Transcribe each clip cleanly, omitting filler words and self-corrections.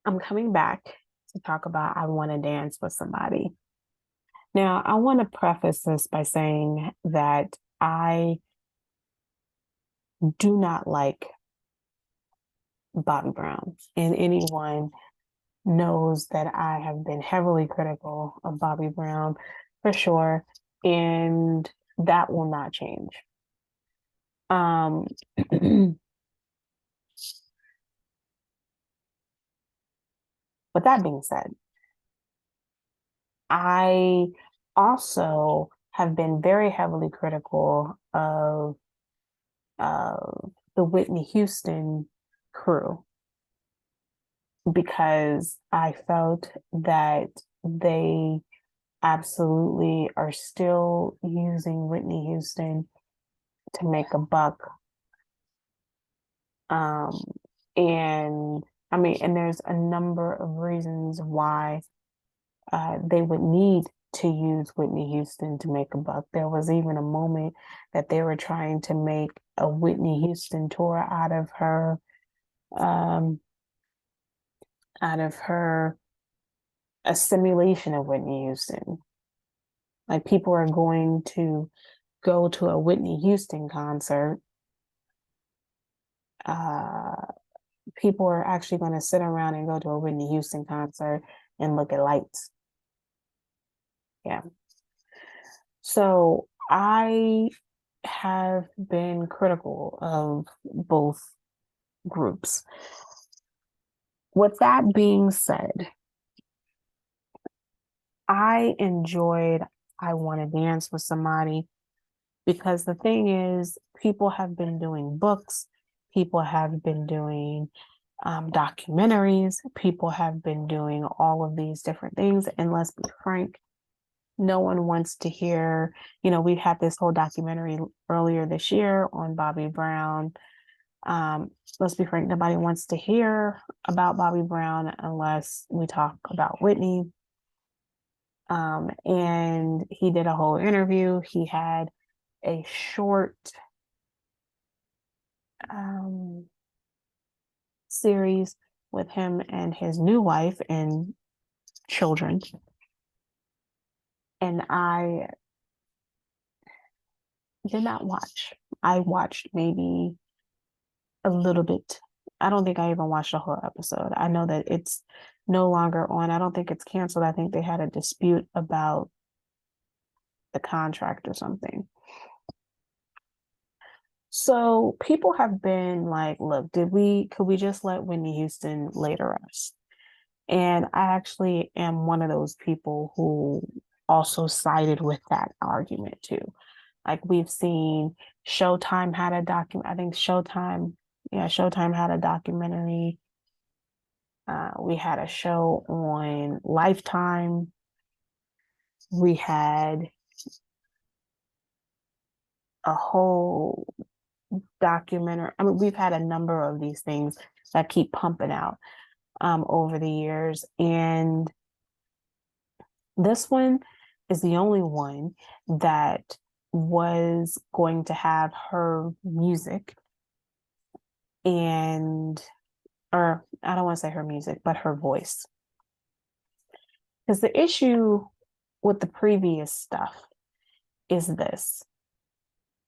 I'm coming back to talk about I Want to Dance with Somebody. Now, I want to preface this by saying that I do not like Bobby Brown, and anyone knows that I have been heavily critical of Bobby Brown for sure, and that will not change. Um, with that being said, I also have been very heavily critical of the Whitney Houston crew because I felt that they absolutely are still using Whitney Houston to make a buck. Um, and I mean, and there's a number of reasons why they would need to use Whitney Houston to make a buck. There was even a moment that they were trying to make a Whitney Houston tour um, out of her a simulation of Whitney Houston. Like people are going to go to a Whitney Houston concert. Uh, People are actually going to sit around and go to a Whitney Houston concert and look at lights. Yeah. So I have been critical of both groups. With that being said, I enjoyed I Want to Dance with Somebody because the thing is, people have been doing books, people have been doing documentaries, people have been doing all of these different things. And let's be frank, no one wants to hear, we had this whole documentary earlier this year on Bobby Brown. Let's be frank, nobody wants to hear about Bobby Brown unless we talk about Whitney. And he did a whole interview. He had a short um, series with him and his new wife and children. And I did not watch. I watched maybe a little bit. I don't think I even watched the whole episode. I know that it's no longer on. I don't think it's canceled. I think they had a dispute about the contract or something. So people have been like, look, could we just let Whitney Houston lay to rest? And I actually am one of those people who also sided with that argument too. Like we've seen Showtime had a I think Showtime had a documentary. We had a show on Lifetime. We had a whole documentary. I mean, we've had a number of these things that keep pumping out over the years. And this one is the only one that was going to have her music and, or I don't want to say her music, but her voice. Because the issue with the previous stuff is this,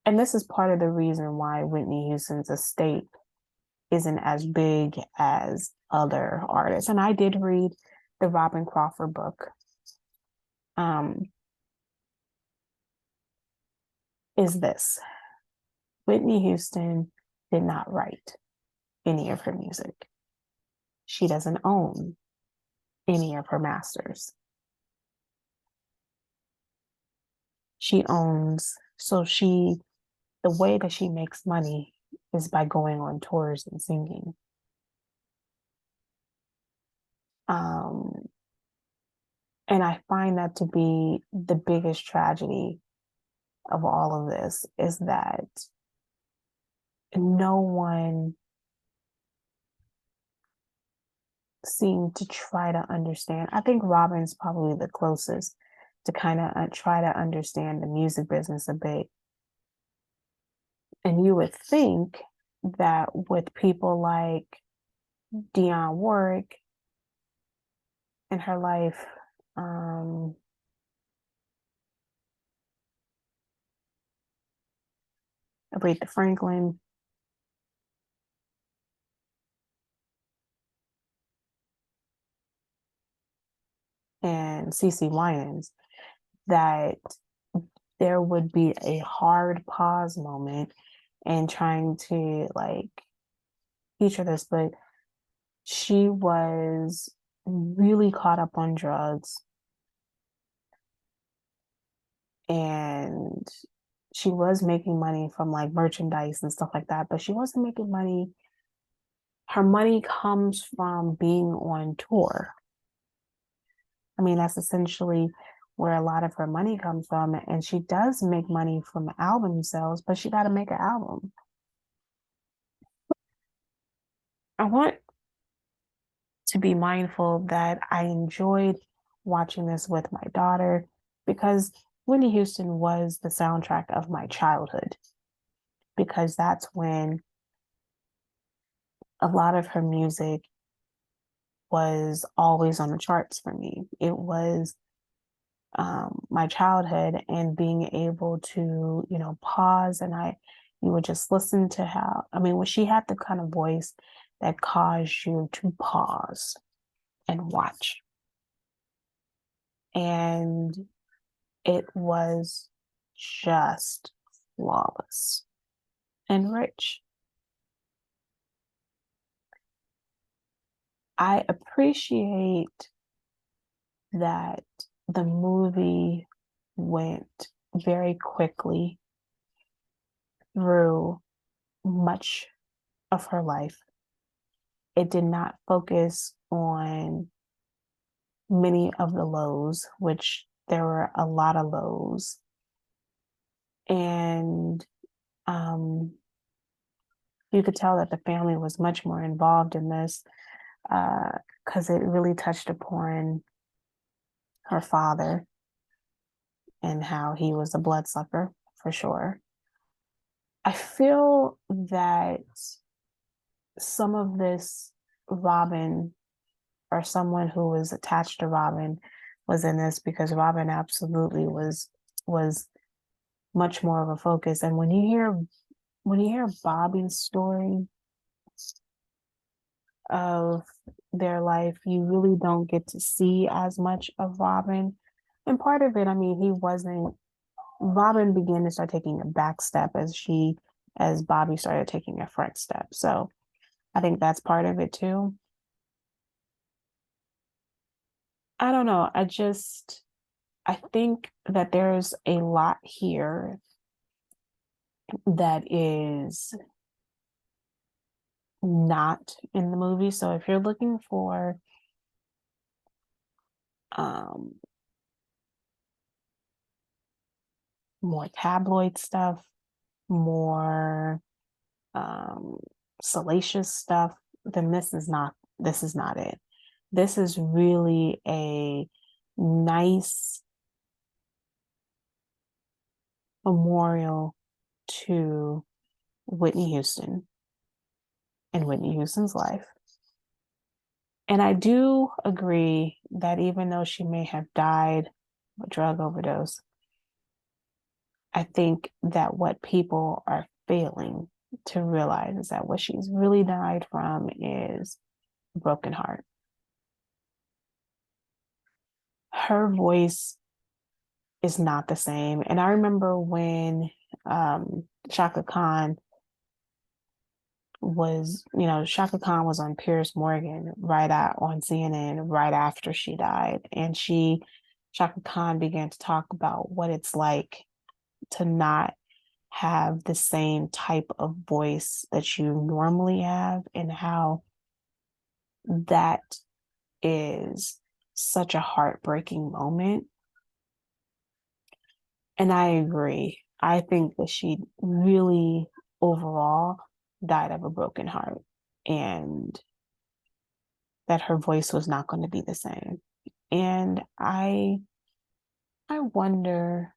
and this is part of the reason why Whitney Houston's estate isn't as big as other artists. And I did read the Robin Crawford book. Um, is this Whitney Houston did not write any of her music. She doesn't own any of her masters. She owns, so the way that she makes money is by going on tours and singing. Um, and I find that to be the biggest tragedy of all of this is that no one seemed to try to understand. I think Robin's probably the closest to kind of try to understand the music business a bit. And you would think that with people like Dionne Warwick in her life. Um, Aretha Franklin, and CeCe Winans, that there would be a hard pause moment and trying to like feature this, but she was really caught up on drugs and she was making money from like merchandise and stuff like that, but she wasn't making money. Her money comes from being on tour. I mean, that's essentially where a lot of her money comes from. And she does make money from album sales, but she got to make an album. I want to be mindful that I enjoyed watching this with my daughter because Whitney Houston was the soundtrack of my childhood, because that's when a lot of her music was always on the charts for me. It was my childhood, and being able to, pause, and you would just listen to how, I mean, when she had the kind of voice that caused you to pause and watch. And it was just flawless and rich. I appreciate that the movie went very quickly through much of her life. It did not focus on many of the lows, which there were a lot of lows. And you could tell that the family was much more involved in this because it really touched upon her father and how he was a bloodsucker for sure. I feel that some of this Robin, or someone who was attached to Robin, was in this because Robin absolutely was much more of a focus. And when you hear Bobby's story of their life, you really don't get to see as much of Robin. And part of it, I mean, he wasn't Robin began to start taking a back step as Bobby started taking a front step. So I think that's part of it too. I don't know. I think that there's a lot here that is not in the movie. So if you're looking for um more tabloid stuff, more um salacious stuff, then this is not it. This is really a nice memorial to Whitney Houston and Whitney Houston's life. And I do agree that even though she may have died of a drug overdose, I think that what people are failing to realize is that what she's really died from is a broken heart. Her voice is not the same. And I remember when Shaka Khan Shaka Khan was on Piers Morgan on CNN right after she died. And Shaka Khan began to talk about what it's like to not have the same type of voice that you normally have, and how that is such a heartbreaking moment. And I agree. I think that she really overall died of a broken heart, and that her voice was not going to be the same. And I wonder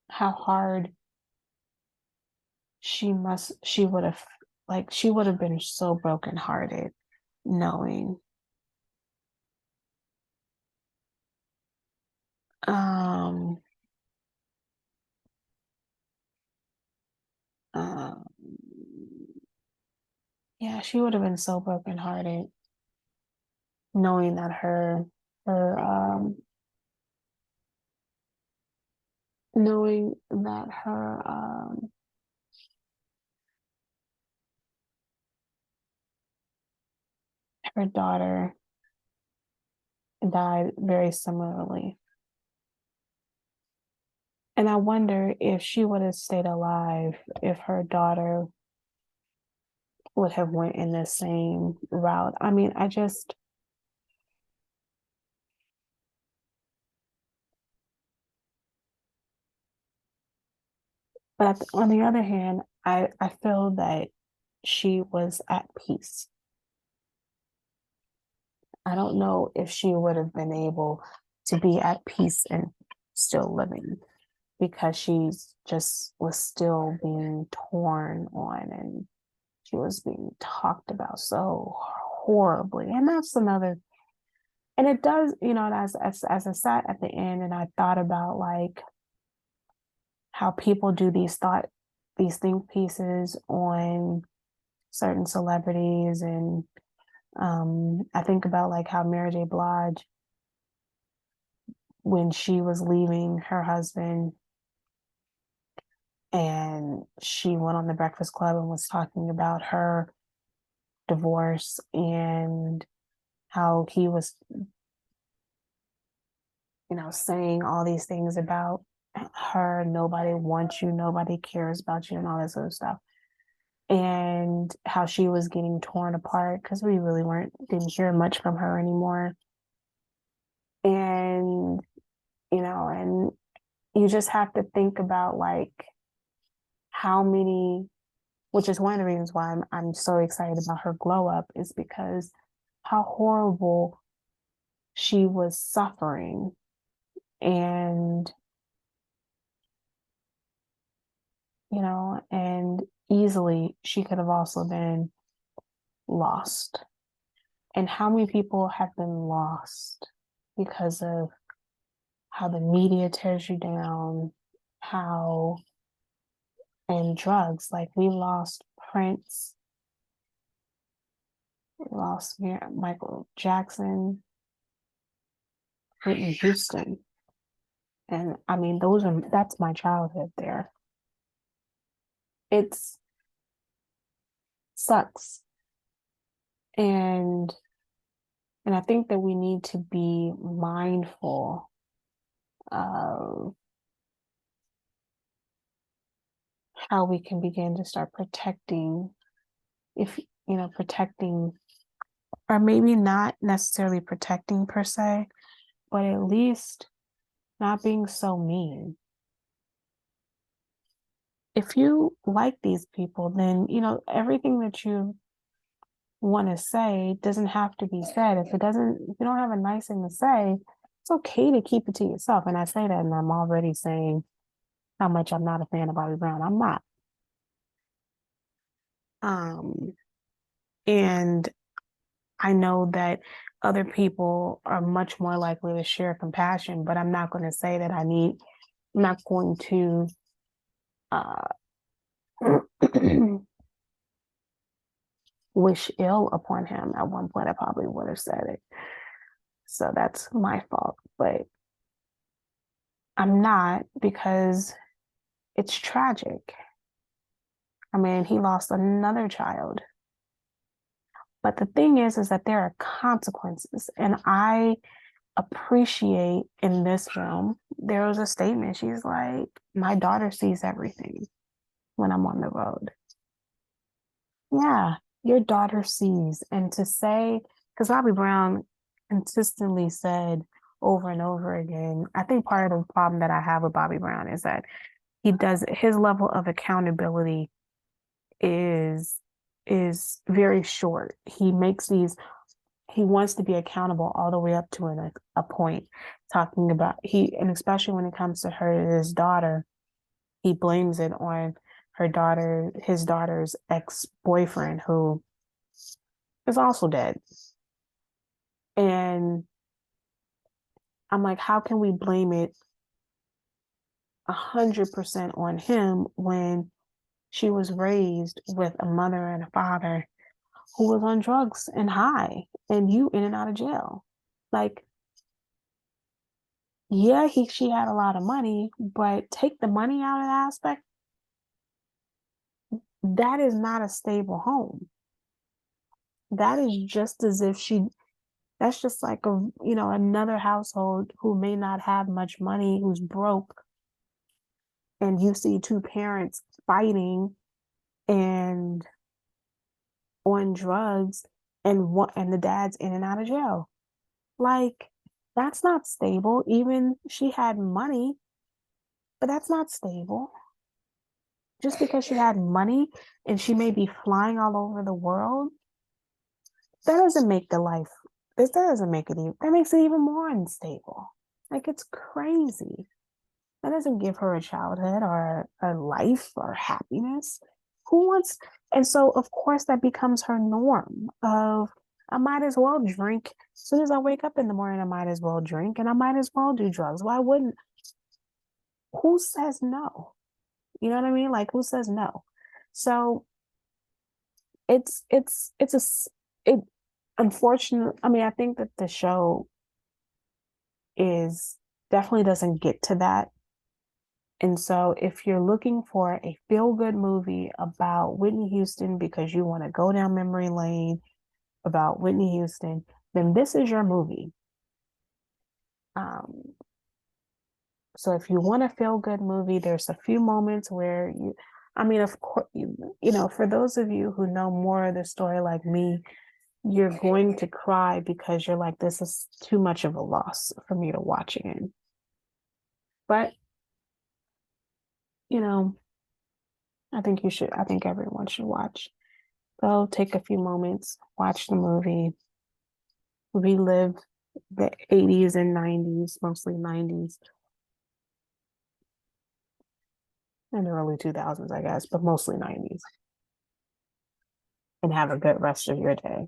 how hard she would have, like, she would have been so brokenhearted knowing. Um, um, yeah, she would have been so brokenhearted knowing that her knowing that her daughter died very similarly. And I wonder if she would have stayed alive, if her daughter would have went in the same route. I mean, but on the other hand, I feel that she was at peace. I don't know if she would have been able to be at peace and still living, because she's just was still being torn on, and she was being talked about so horribly. And that's another, and it does, as I sat at the end and I thought about like how people do these think pieces on certain celebrities, and I think about like how Mary J. Blige, when she was leaving her husband, and she went on the Breakfast Club and was talking about her divorce and how he was, saying all these things about her. Nobody wants you, nobody cares about you, and all this other stuff. And how she was getting torn apart because we really didn't hear much from her anymore. And, and you just have to think about like how many, which is one of the reasons why I'm so excited about her glow up, is because how horrible she was suffering. And, and easily she could have also been lost. And how many people have been lost because of how the media tears you down, how, and drugs. Like we lost Prince, we lost Michael Jackson, Whitney Houston. And I mean, that's my childhood there. It's sucks. And I think that we need to be mindful of how we can begin to start protecting, if protecting, or maybe not necessarily protecting per se, but at least not being so mean. If you like these people, then everything that you want to say doesn't have to be said. If you don't have a nice thing to say, it's okay to keep it to yourself. And I say that, and I'm already saying how much I'm not a fan of Bobby Brown. I'm not. Um, and I know that other people are much more likely to share compassion, but I'm not going to say that I'm not going to uh, wish ill upon him. At one point, I probably would have said it. So that's my fault. But I'm not, because it's tragic. I mean, he lost another child. But the thing is that there are consequences. And I appreciate in this film, there was a statement. She's like, my daughter sees everything when I'm on the road. Yeah, your daughter sees. And to say, because Bobby Brown consistently said over and over again, I think part of the problem that I have with Bobby Brown is that his level of accountability is very short. He wants to be accountable all the way up to a point, talking about and especially when it comes to his daughter, he blames it on his daughter's ex-boyfriend, who is also dead. And I'm like, how can we blame it 100% on him when she was raised with a mother and a father who was on drugs and high, and you in and out of jail? Like, yeah, she had a lot of money, but take the money out of the aspect, that is not a stable home. That is just as if that's just like another household who may not have much money, who's broke, and you see two parents fighting and on drugs, and the dad's in and out of jail. Like, that's not stable. Even she had money, but that's not stable. Just because she had money and she may be flying all over the world, that doesn't make the life, that doesn't make it even, that makes it even more unstable. Like, it's crazy. That doesn't give her a childhood or a life or happiness. Who wants, and so of course that becomes her norm of, I might as well drink. As soon as I wake up in the morning, I might as well drink and I might as well do drugs. Why wouldn't, who says no? You know what I mean? Like, who says no? So it's it unfortunate. I mean, I think that the show is definitely doesn't get to that. And so if you're looking for a feel-good movie about Whitney Houston because you want to go down memory lane about Whitney Houston, then this is your movie. Um, so if you want a feel-good movie, there's a few moments where I mean, of course, for those of you who know more of the story like me, you're going to cry because you're like, this is too much of a loss for me to watch again. But, I think everyone should watch. Go take a few moments, watch the movie, relive the 80s and 90s, mostly 90s, and the early 2000s, I guess, but mostly 90s, and have a good rest of your day.